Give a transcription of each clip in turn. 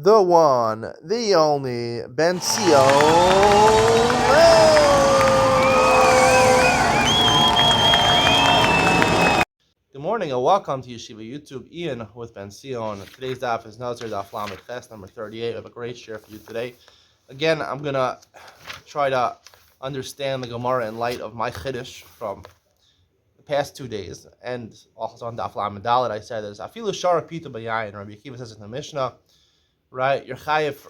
the one, the only, Benzion. Good morning and welcome to Yeshiva YouTube. Iyun with Benzion. Today's daf is Nazir daf Lamed Ches number 38. I have a great share for you today. Again, I'm going to try to understand the Gemara in light of my Chiddush from the past 2 days. And also on daf Lamed Dalet, I said there's Afilu Shara Pita Bayayin. Rabbi Akiva says in the Mishnah, right? You're chayiv.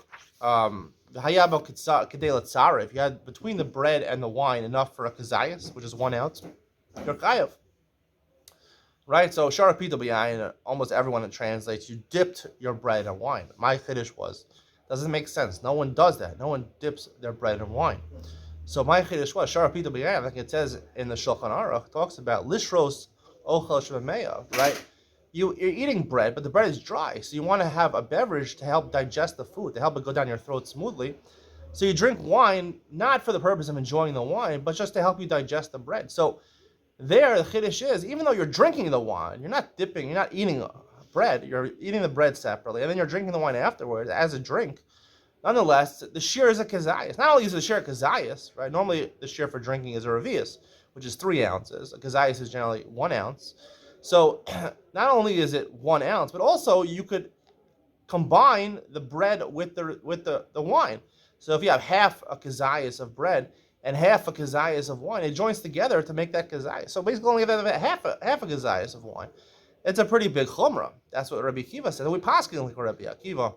If you had between the bread and the wine enough for a kazayas, which is 1 ounce, you're chayiv. Right? So sharapita b'yayin, almost everyone it translates, you dipped your bread in wine. My chiddush was, doesn't make sense. No one does that. No one dips their bread in wine. So my chiddush was sharapita b'yayin, like it says in the Shulchan Aruch, talks about lishros ochel shemameya, right? You're eating bread, but the bread is dry. So you want to have a beverage to help digest the food, to help it go down your throat smoothly. So you drink wine, not for the purpose of enjoying the wine, but just to help you digest the bread. So there, the chiddush is, even though you're drinking the wine, you're not dipping, you're not eating bread, you're eating the bread separately, and then you're drinking the wine afterwards as a drink. Nonetheless, the shear is a kazayas. Not only is the shear a kazayas, right? Normally, the shear for drinking is a revius, which is 3 ounces. A kazayas is generally 1 ounce. So not only is it 1 ounce, but also you could combine the bread with the wine. So if you have half a kazayas of bread and half a kazayas of wine, it joins together to make that kazayas. So basically only have half a kazayas of wine. It's a pretty big chumrah. That's what Rabbi Akiva said. And we paskin like Rabbi Akiva.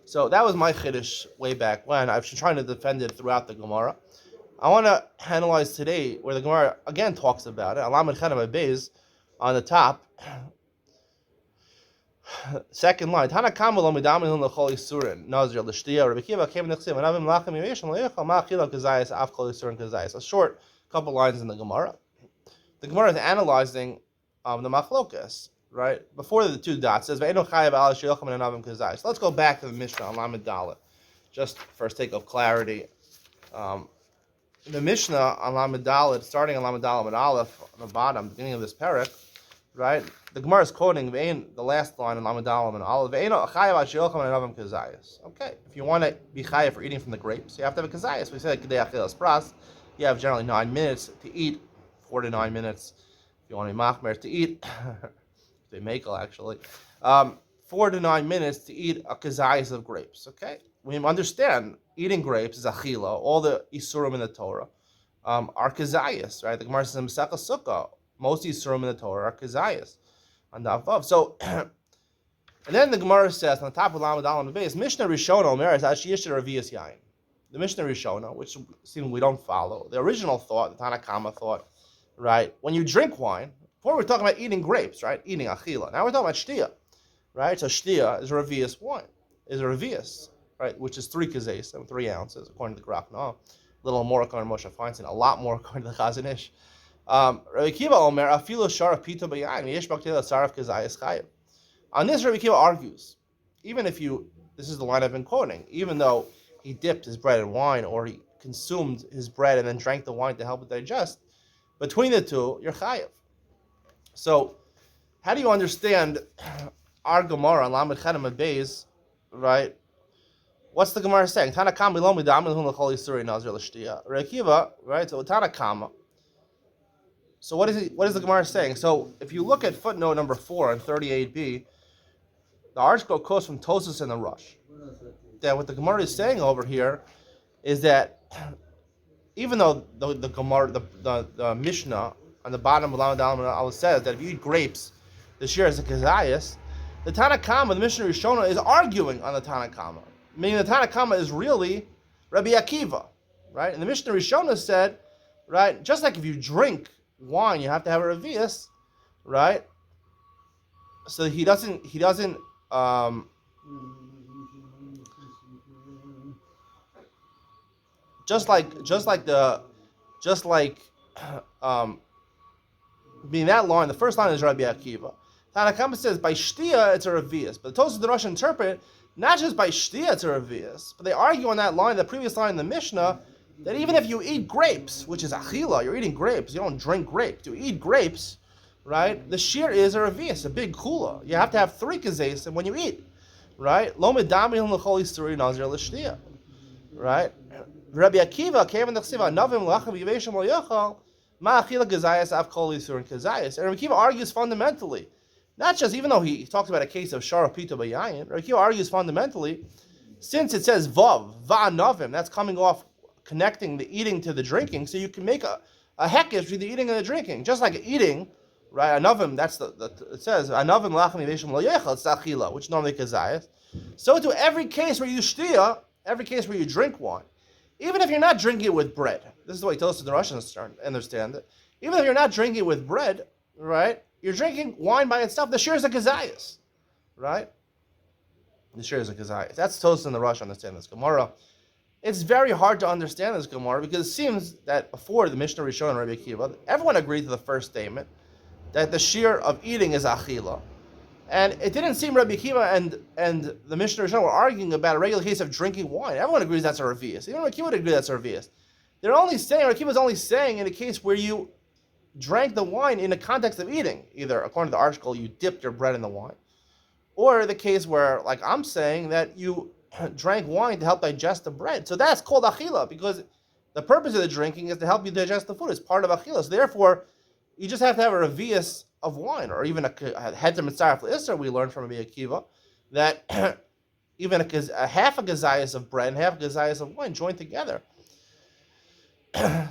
So that was my chiddush way back when. I've been trying to defend it throughout the Gemara. I want to analyze today where the Gemara again talks about it. Alamed Chanam Beis on the top, second line. Tana kamelo midamin lechol isurin Nazir l'shtiya. Rabbi Akiva came nechsim anavim lachem yisham leichal ma'achila kazayis af kol isurin kazayis. A short couple lines in the Gemara. The Gemara is analyzing the machlokas, right? Before the 2 dots says ve'eno chayav al sheyochem anavim kazayis. So let's go back to the Mishnah on Lamed Dalet, just for sake of clarity. The Mishnah on Lamed Dalet, starting on Lamed Dalet with Aleph on the bottom, beginning of this parak, right? The Gemara is quoting the last line in Lamed Dalet and Aleph. Okay, if you want to be chayav for eating from the grapes, you have to have a kazayas. We say kedei achilas pras. You have generally 9 minutes to eat, 4 to 9 minutes. If you want to be machmer to eat, they make actually 4 to 9 minutes to eat a kazayas of grapes. Okay, we understand eating grapes is achila. All the isurim in the Torah are kazayas, right? The Gemara says in Masechah Sukkah, most isurim in the Torah are kazayas on the Avav. So, and then the Gemara says on the top of Lamed Dalet base, Mishnah Rishona Omer is Ashiyishter Revius Yain. The Mishnah Rishona, which seems we don't follow, the original thought, the Tanakama thought, right? When you drink wine, before we're talking about eating grapes, right? Eating achila. Now we're talking about shtia, right? So shtia is a revius wine, is a revius, right? Which is 3 kazayis, 3 ounces, according to the Graf. No, a little more according to Moshe Feinstein, a lot more according to the Chazon Ish. Rabbi Akiva Omer afilu sharaf pita b'yayin yesh b'ktila saraf kazayis chayiv. On this, Rabbi Akiva argues, even if this is the line I've been quoting, even though he dipped his bread in wine or he consumed his bread and then drank the wine to help it digest, between the two, you're chayiv. So, how do you understand our Gemara on Lamed Chanam Beis, right? What's the Gemara saying? Tanakama lo midamin lechol isurin Nazir l'shtiya. Rabbi Akiva, right? So Tanakama. So what is the Gemara saying? So if you look at footnote number 4 on 38b, the article quotes from Tosas and the Rush. That what the Gemara is saying over here is that even though the Gemara, the Mishnah on the bottom of Lamed Dalet says that if you eat grapes, the shear is a kazayas, the Tanakama, the Mishnah Rishona, is arguing on the Tanakama. Meaning the Tanakama is really Rabbi Akiva, right? And the Mishnah Rishona said, right, just like if you drink wine, you have to have a revius, right? So he doesn't just like being that line, the first line is Rabbi Akiva. Tanakama says by shtia it's a revius, but the Tosas the Rush interpret not just by shtia it's a revius, but they argue on that line, the previous line in the Mishnah, that even if you eat grapes, which is achila, you're eating grapes, you don't drink grapes, you eat grapes, right? The shear is a revius, a big kula. You have to have 3 kazayis when you eat, right? Lo medami him l'chol isuri nazir l'shtia, right? Rabbi Akiva came in the chsiva novim lachem yiveshim lo yochal ma'achila gazayas av kol isurin kazayas. And Rabbi Akiva argues fundamentally, not just even though he talks about a case of shara pita b'yayin. Rabbi Akiva argues fundamentally, since it says vav va'anovim, that's coming off connecting the eating to the drinking, so you can make a hekesh between the eating and the drinking, just like eating. Right, anavim. That's it says anavim lachem yiveshim lo yochal. It's achila, which normally kazayas. So to every case where you shtia, every case where you drink wine, even if you're not drinking it with bread, this is the way he tells us the Russians understand it. Even if you're not drinking it with bread, right, you're drinking wine by itself. The shir is a kazayas, right? The shir is a kazayas. That's Tosfos in the Rush understand this Gemara. It's very hard to understand this Gemara because it seems that before the Mishnah Rishon and Rabbi Akiva, everyone agreed to the first statement that the shir of eating is achila. And it didn't seem Rabbi Akiva and the Mishnah Rishon were arguing about a regular case of drinking wine. Everyone agrees that's a revius. Even Rabbi Akiva would agree that's a revius. They're only saying, Rabbi Akiva is only saying in a case where you drank the wine in the context of eating. Either, according to the article, you dipped your bread in the wine. Or the case where, like I'm saying, that you drank wine to help digest the bread. So that's called achila because the purpose of the drinking is to help you digest the food. It's part of achila. So therefore, you just have to have a revius of wine, or even a heter mitzaref l'isser. We learned from Rabbi Akiva that even a half a gazayas of bread and half a gazayas of wine joined together.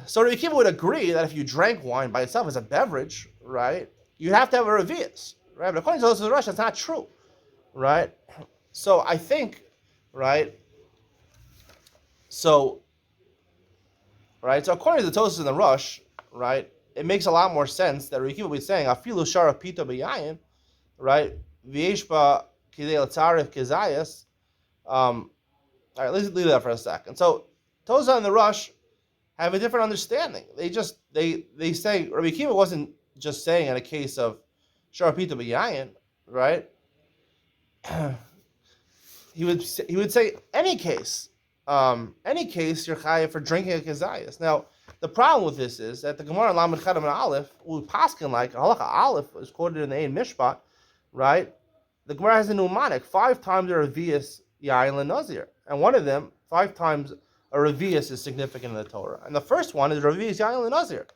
So Rabbi Akiva would agree that if you drank wine by itself as a beverage, right, you'd have to have a revius, right? But according to those of the Rush, that's not true, right? So I think, right. So according to the Tosfos in the Rush, right, it makes a lot more sense that Rabbi Akiva would be saying afilu shara pita b'yayin, right? V'yeshba kidei l'tzarif kizayas. All right, let's leave that for a second. So Tosfos in the Rush have a different understanding. They say Rabbi Akiva wasn't just saying in a case of shara pita b'yayin, right? He would say any case you're chayav for drinking a kizayas. Now, the problem with this is that the Gemara in Lamed Chadam and Aleph, we paskin like halacha Aleph is quoted in the Ein Mishpat, right? The Gemara has a mnemonic 5 times a revius yayin Nazir, and one of them 5 times a revius is significant in the Torah, and the first one is revius yayin Nazir.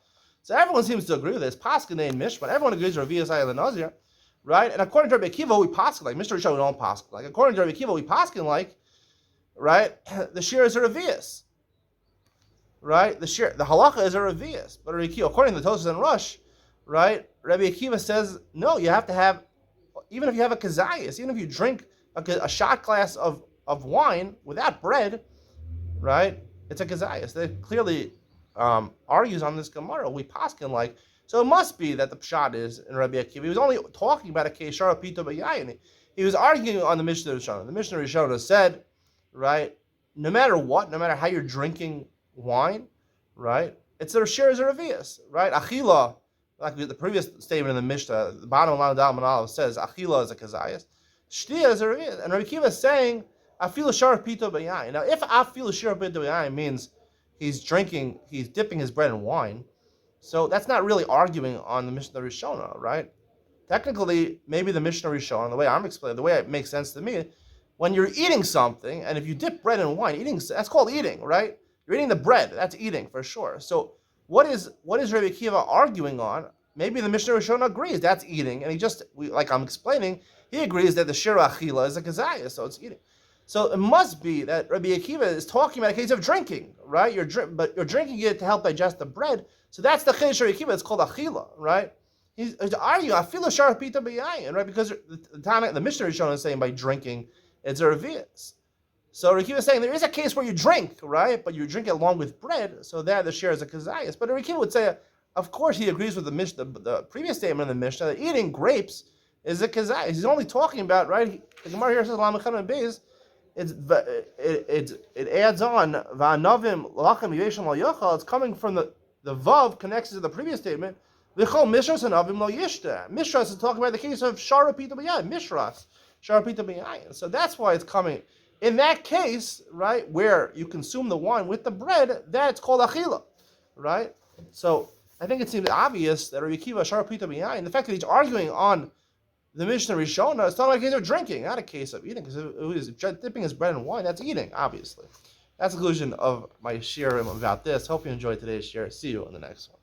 So everyone seems to agree with this. Paskin Ein Mishpat, everyone agrees revius yayin Nazir, right? And according to Rabbi Akiva, we paskin like Mr. Rishon, we don't paskin like. According to Rabbi Akiva, we paskin like, right? The shir is a revius. Right, the halacha is a revius, but according to the Tosfos and Rush, right, Rabbi Akiva says no. You have to have, even if you have a kazayas, even if you drink a shot glass of wine without bread, right, it's a kazayas. They clearly argues on this Gemara. We paskin like, so it must be that the pshat is in Rabbi Akiva. He was only talking about a case shara pita b'yayin. He was arguing on the Mishnah Rishon. The Mishnah Rishon said, right, no matter what, no matter how you're drinking wine, right? It's a shir is a revius, right? Achila, like the previous statement in the Mishnah, the bottom of Lamed Aleph says achila is a kazayas, shtia is a revius, and Rabbi Akiva is saying afilu shar pito b'yayin. Now, if afilu shar pito b'yayin means he's dipping his bread in wine, so that's not really arguing on the Mishnah Rishona, right? Technically, maybe the Mishnah Rishona, the way I'm explaining, the way it makes sense to me, when you're eating something, and if you dip bread in wine, that's called eating, right? You're eating the bread. That's eating for sure. So what is Rabbi Akiva arguing on? Maybe the Mishnah Rishon agrees that's eating, and like I'm explaining, he agrees that the shira achila is a kazayah, so it's eating. So it must be that Rabbi Akiva is talking about a case of drinking, right? But you're drinking it to help digest the bread. So that's the chiddush Rabbi Akiva. It's called achila, right? He's arguing afila shara pita b'yayin, right? Because the Mishnah Rishon is saying by drinking it's a revius. So Rabbi Akiva is saying there is a case where you drink, right? But you drink it along with bread, so there the share is a kazayas. But Rabbi Akiva would say, of course, he agrees with the previous statement in the Mishnah that eating grapes is a kazayas. He's only talking about, right? The Gemara here says Lamechan and Beis. It adds on va'anavim lachem yiveshim al yochal. It's coming from the vav connects to the previous statement. V'chol mishras and avim lo yishta. Mishras is talking about the case of shara pita b'yayin. Mishras shara pita b'yayin. So that's why it's coming. In that case, right, where you consume the wine with the bread, that's called achila, right? So I think it seems obvious that Rabbi Akiva shara pita b'yayin, the fact that he's arguing on The Mishnah Rishona is talking about a case of drinking, not a case of eating, because it was dipping his bread in wine. That's eating, obviously. That's the conclusion of my shiurim about this. Hope you enjoyed today's share. See you in the next one.